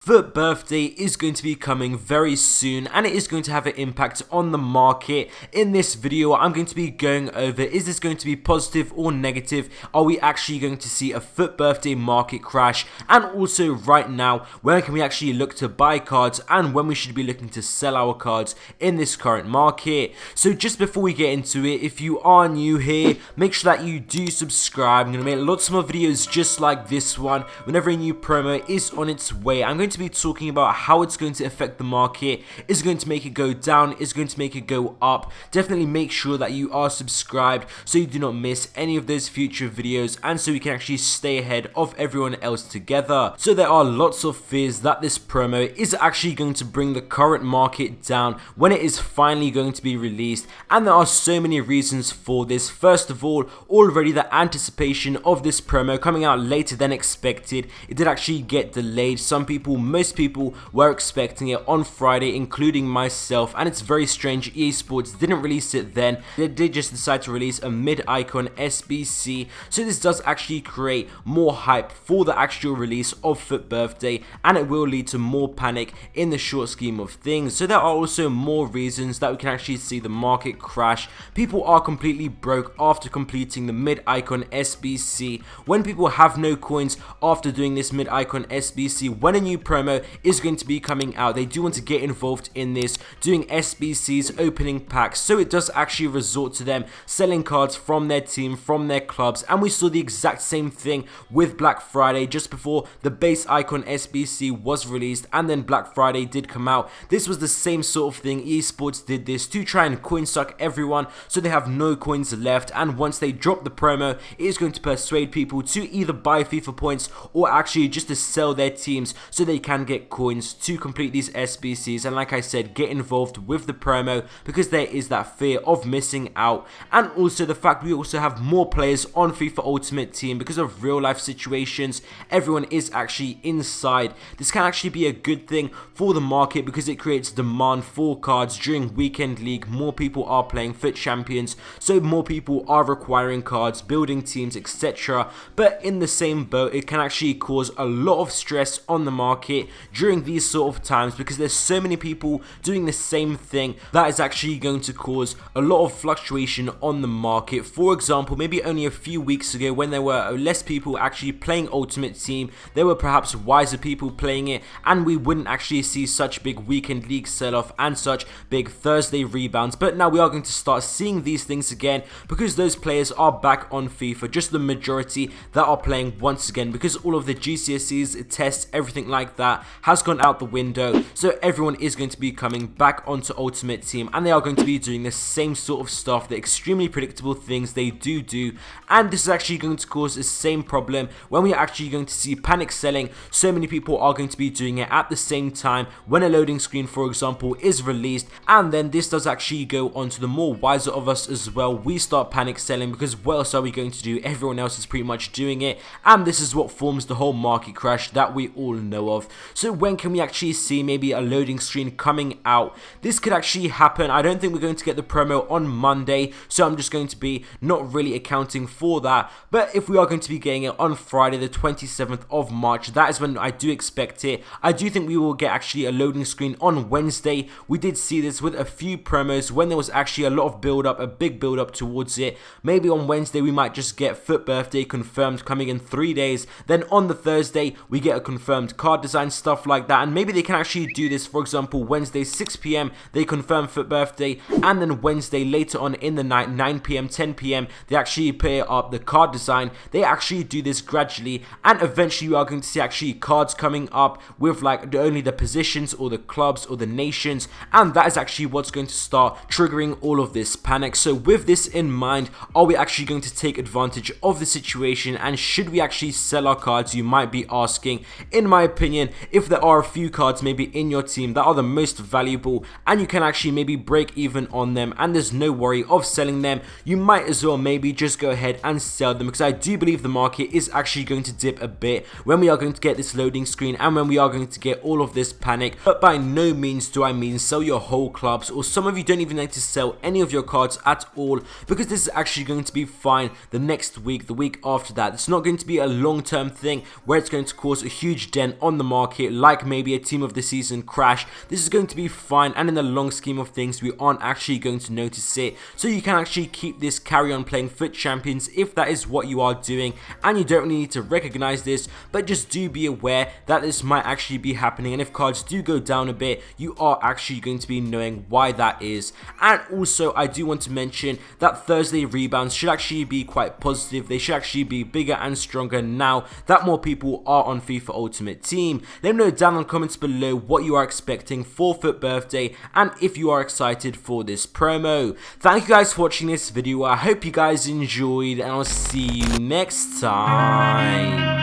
FUT Birthday is going to be coming very soon, and it is going to have an impact on the market. In this video, I'm going to be going over, is this going to be positive or negative? Are we actually going to see a FUT Birthday market crash? And also right now, when can we actually look to buy cards and when we should be looking to sell our cards in this current market? So just before we get into it, if you are new here, make sure that you do subscribe. I'm going to make lots more videos just like this one whenever a new promo is on its way. I'm going to be talking about how it's going to affect the market. Is it going to make it go down? Is it going to make it go up? Definitely make sure that you are subscribed so you do not miss any of those future videos and so we can actually stay ahead of everyone else together. So there are lots of fears that this promo is actually going to bring the current market down when it is finally going to be released, and there are so many reasons for this. First of all, already the anticipation of this promo coming out later than expected. It did actually get delayed. Most people were expecting it on Friday, including myself, and it's very strange EA Sports didn't release it then. They did just decide to release a mid-icon SBC, so this does actually create more hype for the actual release of FUT Birthday, and it will lead to more panic in the short scheme of things. So there are also more reasons that we can actually see the market crash. People are completely broke after completing the mid-icon SBC. When people have no coins after doing this mid-icon SBC, when a new promo is going to be coming out, they do want to get involved in this, doing SBCs, opening packs, so it does actually resort to them selling cards from their team, from their clubs. And we saw the exact same thing with Black Friday just before the base icon SBC was released, and then Black Friday did come out. This was the same sort of thing. EA Sports did this to try and coin suck everyone so they have no coins left, and once they drop the promo, it is going to persuade people to either buy FIFA points or actually just to sell their teams so they can get coins to complete these SBCs, and like I said, get involved with the promo because there is that fear of missing out. And also the fact we also have more players on FIFA Ultimate Team because of real life situations. Everyone is actually inside. This can actually be a good thing for the market because it creates demand for cards during weekend league. More people are playing FUT Champions, so more people are requiring cards, building teams, etc. But in the same boat, it can actually cause a lot of stress on the market during these sort of times because there's so many people doing the same thing that is actually going to cause a lot of fluctuation on the market. For example, maybe only a few weeks ago when there were less people actually playing Ultimate Team, there were perhaps wiser people playing it, and we wouldn't actually see such big weekend league sell-off and such big Thursday rebounds. But now we are going to start seeing these things again because those players are back on FIFA, just the majority that are playing once again, because all of the GCSEs, tests, everything like that has gone out the window. So everyone is going to be coming back onto Ultimate Team, and they are going to be doing the same sort of stuff, the extremely predictable things they do, and this is actually going to cause the same problem when we are actually going to see panic selling. So many people are going to be doing it at the same time when a loading screen, for example, is released, and then this does actually go on to the more wiser of us as well. We start panic selling because what else are we going to do? Everyone else is pretty much doing it, and this is what forms the whole market crash that we all know of. So when can we actually see maybe a loading screen coming out? This could actually happen. I don't think we're going to get the promo on Monday, so I'm just going to be not really accounting for that. But if we are going to be getting it on Friday the 27th of March, that is when I do expect it. I do think we will get actually a loading screen on Wednesday. We did see this with a few promos when there was actually a lot of build up, a big build up towards it. Maybe on Wednesday we might just get FUT Birthday confirmed coming in 3 days. Then on the Thursday we get a confirmed card design, stuff like that, and maybe they can actually do this. For example, Wednesday 6 PM they confirm FUT Birthday, and then Wednesday later on in the night 9 PM 10 PM they actually pair up the card design. They actually do this gradually, and eventually you are going to see actually cards coming up with like only the positions or the clubs or the nations, and that is actually what's going to start triggering all of this panic. So with this in mind, are we actually going to take advantage of the situation, and should we actually sell our cards, you might be asking? In my opinion, if there are a few cards maybe in your team that are the most valuable and you can actually maybe break even on them and there's no worry of selling them, you might as well maybe just go ahead and sell them, because I do believe the market is actually going to dip a bit when we are going to get this loading screen and when we are going to get all of this panic. But by no means do I mean sell your whole clubs, or some of you don't even need to sell any of your cards at all, because this is actually going to be fine the next week, the week after that. It's not going to be a long-term thing where it's going to cause a huge dent on the market, like maybe a team of the season crash, this is going to be fine, and in the long scheme of things we aren't actually going to notice it. So you can actually keep this, carry on playing FUT Champions if that is what you are doing, and you don't really need to recognize this, but just do be aware that this might actually be happening, and if cards do go down a bit, you are actually going to be knowing why that is. And also I do want to mention that Thursday rebounds should actually be quite positive. They should actually be bigger and stronger now that more people are on FIFA Ultimate Team. Let me know down in the comments below what you are expecting for FUT Birthday and if you are excited for this promo. Thank you guys for watching this video. I hope you guys enjoyed, and I'll see you next time.